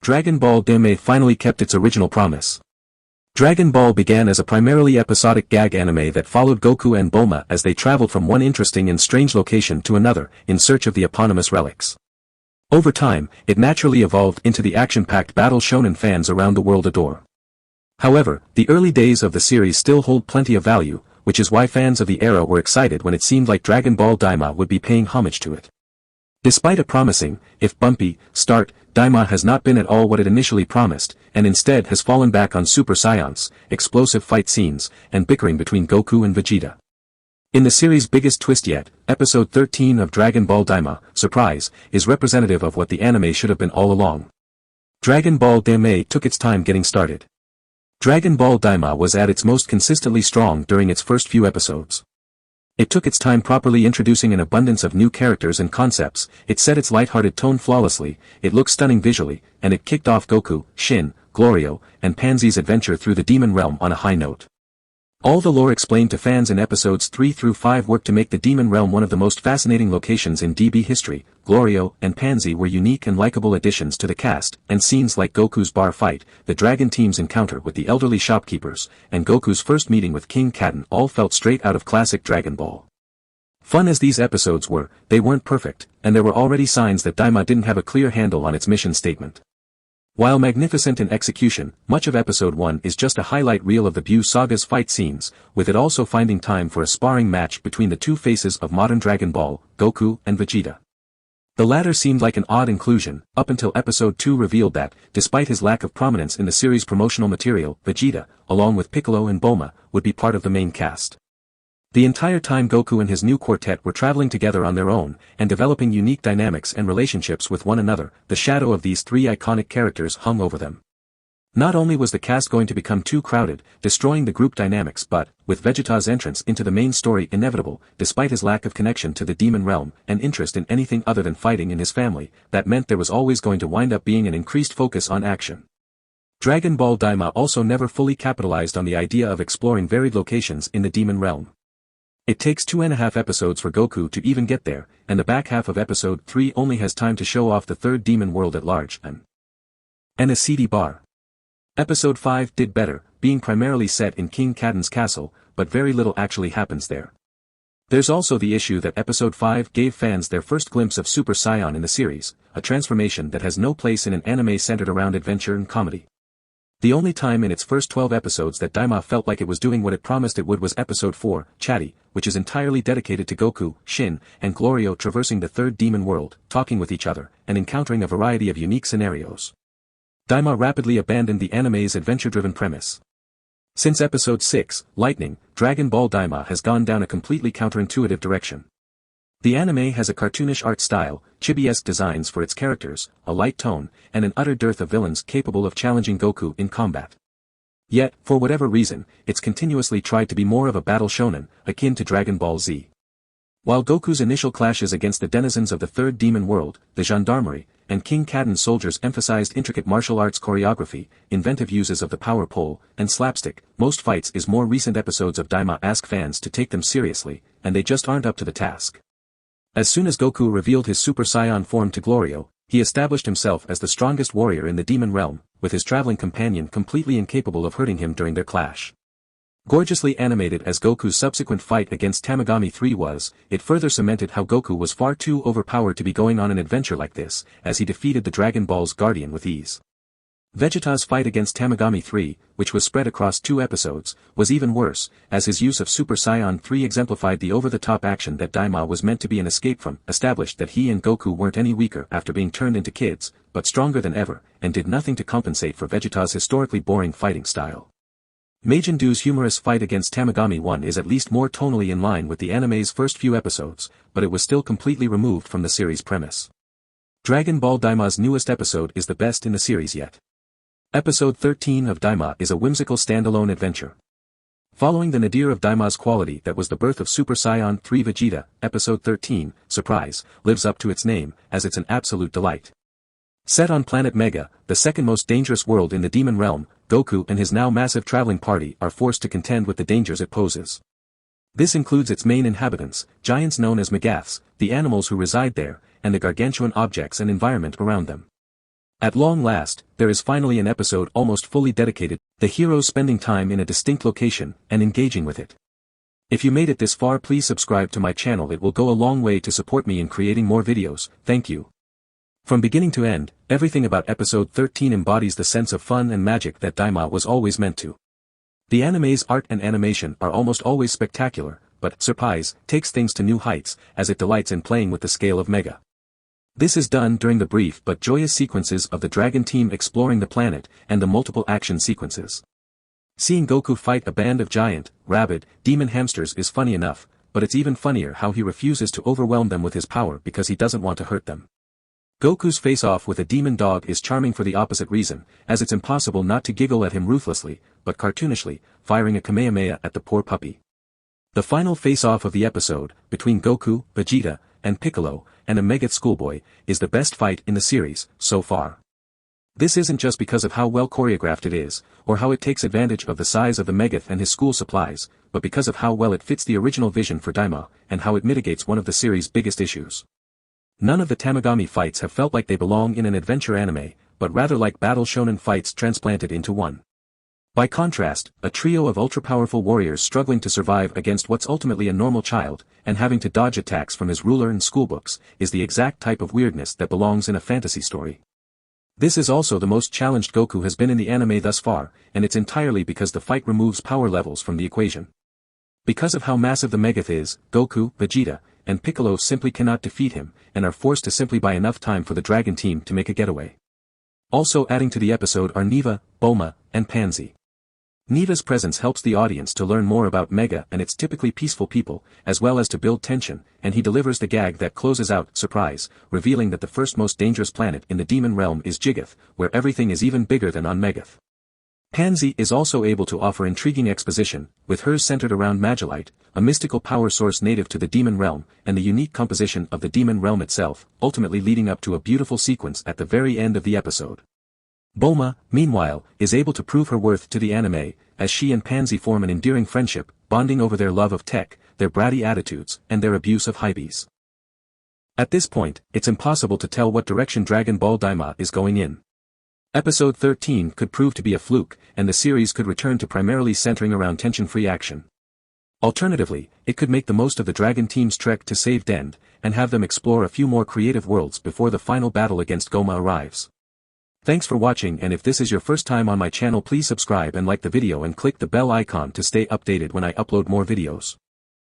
Dragon Ball Daima finally kept its original promise. Dragon Ball began as a primarily episodic gag anime that followed Goku and Bulma as they traveled from one interesting and strange location to another in search of the eponymous relics. Over time, it naturally evolved into the action-packed battle shonen fans around the world adore. However, the early days of the series still hold plenty of value, which is why fans of the era were excited when it seemed like Dragon Ball Daima would be paying homage to it. Despite a promising, if bumpy, start, Daima has not been at all what it initially promised, and instead has fallen back on Super Saiyans, explosive fight scenes, and bickering between Goku and Vegeta. In the series' biggest twist yet, Episode 13 of Dragon Ball Daima, Surprise, is representative of what the anime should have been all along. Dragon Ball Daima took its time getting started. Dragon Ball Daima was at its most consistently strong during its first few episodes. It took its time properly introducing an abundance of new characters and concepts, it set its lighthearted tone flawlessly, it looked stunning visually, and it kicked off Goku, Shin, Glorio, and Pansy's adventure through the Demon Realm on a high note. All the lore explained to fans in episodes 3 through 5 worked to make the Demon Realm one of the most fascinating locations in DB history. Glorio and Pansy were unique and likable additions to the cast, and scenes like Goku's bar fight, the Dragon Team's encounter with the elderly shopkeepers, and Goku's first meeting with King Kaden all felt straight out of classic Dragon Ball. Fun as these episodes were, they weren't perfect, and there were already signs that Daima didn't have a clear handle on its mission statement. While magnificent in execution, much of Episode 1 is just a highlight reel of the Buu Saga's fight scenes, with it also finding time for a sparring match between the two faces of modern Dragon Ball, Goku and Vegeta. The latter seemed like an odd inclusion, up until Episode 2 revealed that, despite his lack of prominence in the series' promotional material, Vegeta, along with Piccolo and Bulma, would be part of the main cast. The entire time Goku and his new quartet were traveling together on their own, and developing unique dynamics and relationships with one another, the shadow of these three iconic characters hung over them. Not only was the cast going to become too crowded, destroying the group dynamics but, with Vegeta's entrance into the main story inevitable, despite his lack of connection to the Demon Realm, and interest in anything other than fighting in his family, that meant there was always going to wind up being an increased focus on action. Dragon Ball Daima also never fully capitalized on the idea of exploring varied locations in the Demon Realm. It takes 2.5 episodes for Goku to even get there, and the back half of Episode 3 only has time to show off the third demon world at large and a seedy bar. Episode 5 did better, being primarily set in King Kaden's castle, but very little actually happens there. There's also the issue that Episode 5 gave fans their first glimpse of Super Saiyan in the series, a transformation that has no place in an anime centered around adventure and comedy. The only time in its first 12 episodes that Daima felt like it was doing what it promised it would was Episode 4, Chatty, which is entirely dedicated to Goku, Shin, and Glorio traversing the third demon world, talking with each other, and encountering a variety of unique scenarios. Daima rapidly abandoned the anime's adventure-driven premise. Since Episode 6, Lightning, Dragon Ball Daima has gone down a completely counterintuitive direction. The anime has a cartoonish art style, chibi-esque designs for its characters, a light tone, and an utter dearth of villains capable of challenging Goku in combat. Yet, for whatever reason, it's continuously tried to be more of a battle shonen, akin to Dragon Ball Z. While Goku's initial clashes against the denizens of the third demon world, the gendarmerie, and King Kaden's soldiers emphasized intricate martial arts choreography, inventive uses of the power pole, and slapstick, most fights is more recent episodes of Daima ask fans to take them seriously, and they just aren't up to the task. As soon as Goku revealed his Super Saiyan form to Glorio, he established himself as the strongest warrior in the Demon Realm, with his traveling companion completely incapable of hurting him during their clash. Gorgeously animated as Goku's subsequent fight against Tamagami 3 was, it further cemented how Goku was far too overpowered to be going on an adventure like this, as he defeated the Dragon Ball's guardian with ease. Vegeta's fight against Tamagami 3, which was spread across 2 episodes, was even worse, as his use of Super Saiyan 3 exemplified the over-the-top action that Daima was meant to be an escape from, established that he and Goku weren't any weaker after being turned into kids, but stronger than ever, and did nothing to compensate for Vegeta's historically boring fighting style. Majin Buu's humorous fight against Tamagami 1 is at least more tonally in line with the anime's first few episodes, but it was still completely removed from the series' premise. Dragon Ball Daima's newest episode is the best in the series yet. Episode 13 of Daima is a whimsical standalone adventure. Following the nadir of Daima's quality that was the birth of Super Saiyan 3 Vegeta, Episode 13, Surprise, lives up to its name, as it's an absolute delight. Set on planet Mega, the second most dangerous world in the Demon Realm, Goku and his now massive traveling party are forced to contend with the dangers it poses. This includes its main inhabitants, giants known as Magaths, the animals who reside there, and the gargantuan objects and environment around them. At long last, there is finally an episode almost fully dedicated, the heroes spending time in a distinct location, and engaging with it. If you made it this far, please subscribe to my channel. It will go a long way to support me in creating more videos, thank you. From beginning to end, everything about episode 13 embodies the sense of fun and magic that Daima was always meant to. The anime's art and animation are almost always spectacular, but Surprise takes things to new heights, as it delights in playing with the scale of Mega. This is done during the brief but joyous sequences of the Dragon team exploring the planet, and the multiple action sequences. Seeing Goku fight a band of giant, rabid, demon hamsters is funny enough, but it's even funnier how he refuses to overwhelm them with his power because he doesn't want to hurt them. Goku's face-off with a demon dog is charming for the opposite reason, as it's impossible not to giggle at him ruthlessly, but cartoonishly, firing a Kamehameha at the poor puppy. The final face-off of the episode, between Goku, Vegeta, and Piccolo, and a Megath schoolboy, is the best fight in the series, so far. This isn't just because of how well choreographed it is, or how it takes advantage of the size of the Megath and his school supplies, but because of how well it fits the original vision for Daima, and how it mitigates one of the series' biggest issues. None of the Tamagami fights have felt like they belong in an adventure anime, but rather like battle shonen fights transplanted into one. By contrast, a trio of ultra-powerful warriors struggling to survive against what's ultimately a normal child, and having to dodge attacks from his ruler and schoolbooks, is the exact type of weirdness that belongs in a fantasy story. This is also the most challenged Goku has been in the anime thus far, and it's entirely because the fight removes power levels from the equation. Because of how massive the Megath is, Goku, Vegeta, and Piccolo simply cannot defeat him, and are forced to simply buy enough time for the Dragon team to make a getaway. Also adding to the episode are Neva, Bulma, and Pansy. Neva's presence helps the audience to learn more about Mega and its typically peaceful people, as well as to build tension, and he delivers the gag that closes out Surprise, revealing that the first most dangerous planet in the demon realm is Jigath, where everything is even bigger than on Megath. Pansy is also able to offer intriguing exposition, with hers centered around Magellite, a mystical power source native to the demon realm, and the unique composition of the demon realm itself, ultimately leading up to a beautiful sequence at the very end of the episode. Bulma, meanwhile, is able to prove her worth to the anime, as she and Pansy form an endearing friendship, bonding over their love of tech, their bratty attitudes, and their abuse of hypebees. At this point, it's impossible to tell what direction Dragon Ball Daima is going in. Episode 13 could prove to be a fluke, and the series could return to primarily centering around tension-free action. Alternatively, it could make the most of the Dragon team's trek to save Dend, and have them explore a few more creative worlds before the final battle against Goma arrives. Thanks for watching, and if this is your first time on my channel, please subscribe and like the video and click the bell icon to stay updated when I upload more videos.